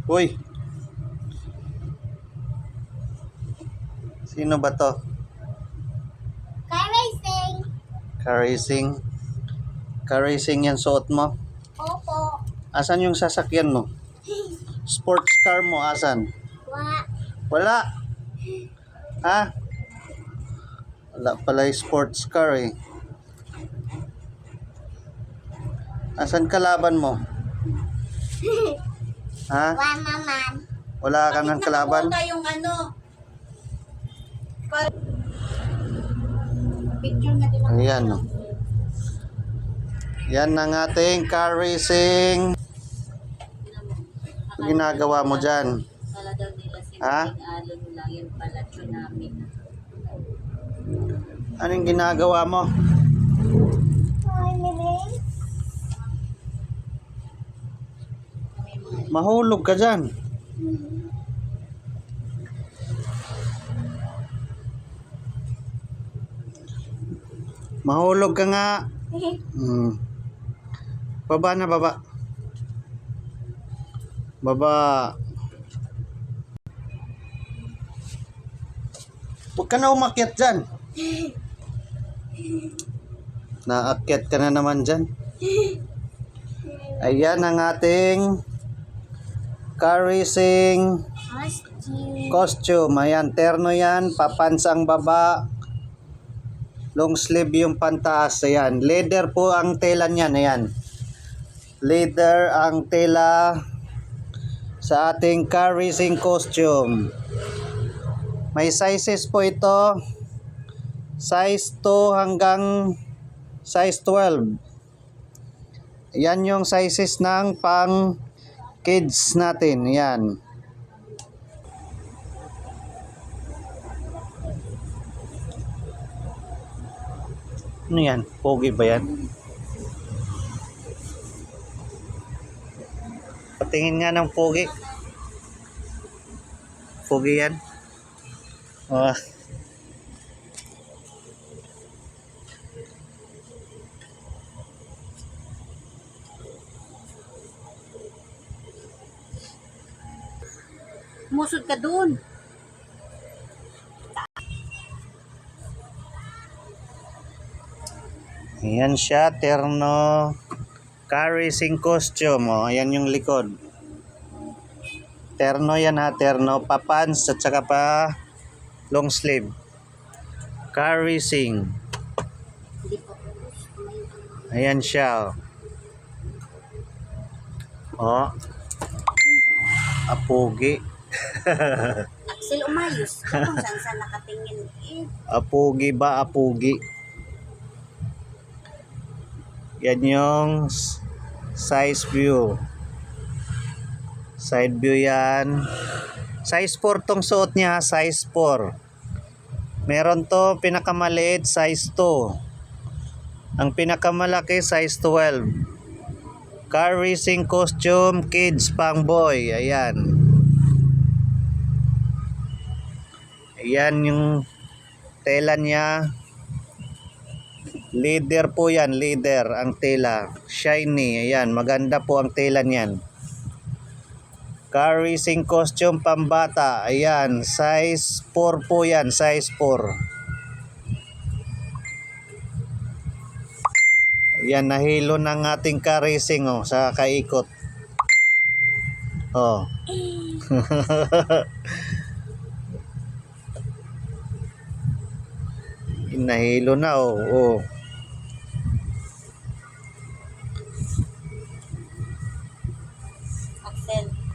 Uy, sino ba to? Ka-racing. Ka-racing. Ka-racing yan suot mo? Opo. Asan yung sasakyan mo? Sports car mo, asan? Wala. Ha? Wala pala yung sports car eh. Asan kalaban mo? Ha? Wala naman. Wala ka ng kalaban? Yung ano. Picture na din ako. Ayan. Oh. Yan ang ating car racing. Ano ginagawa mo dyan? Kala daw nila Ha? alon lang yung palatyo namin. Anong ginagawa mo? Hi, Mimi. Mahulog ka dyan. Mahulog ka nga. Baba na, baba. Baba. Huwag ka na umakyat dyan. Naakyat ka na naman dyan. Ayan ang ating car racing costume. Ayan, terno yan. Papansang baba. Long sleeve yung pantaas. Ayan. Leather po ang tela niyan. Ayan. Leather ang tela sa ating car racing costume. May sizes po ito. Size 2 hanggang size 12. Yan yung sizes ng pang kids natin. Yan. Ano yan? Pogi ba yan? Patingin nga ng pogi. Pogi yan. Oh. Musod ka dun. Ayan siya, terno. Car racing costume. Oh, ayan yung likod. Terno yan ha, terno. Papans at saka pa long sleeve. Car racing. Ayan siya. Oh. Apogi. Axel, umayos ka kung saan saan nakatingin. Apogi ba? Apogi. Yan yung size view. Side view yan. Size 4 tong suot niya. Size 4. Meron to pinakamaliit size 2. Ang pinakamalaki size 12. Car racing costume kids pang boy. Ayan. Ayan yung tela niya. Leather po yan, leather ang tela. Shiny, ayan, maganda po ang tela niyan. Car racing costume pambata, ayan, size 4 po yan, size 4. Ayan, nahilo ng ating car racing oh, sa kaikot. Oh. Nahilo na oh. Oh.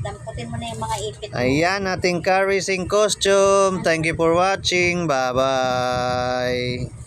Damputin mo na yung mga ipit mo. Ayan ating car racing costume. Thank you for watching. Bye-bye.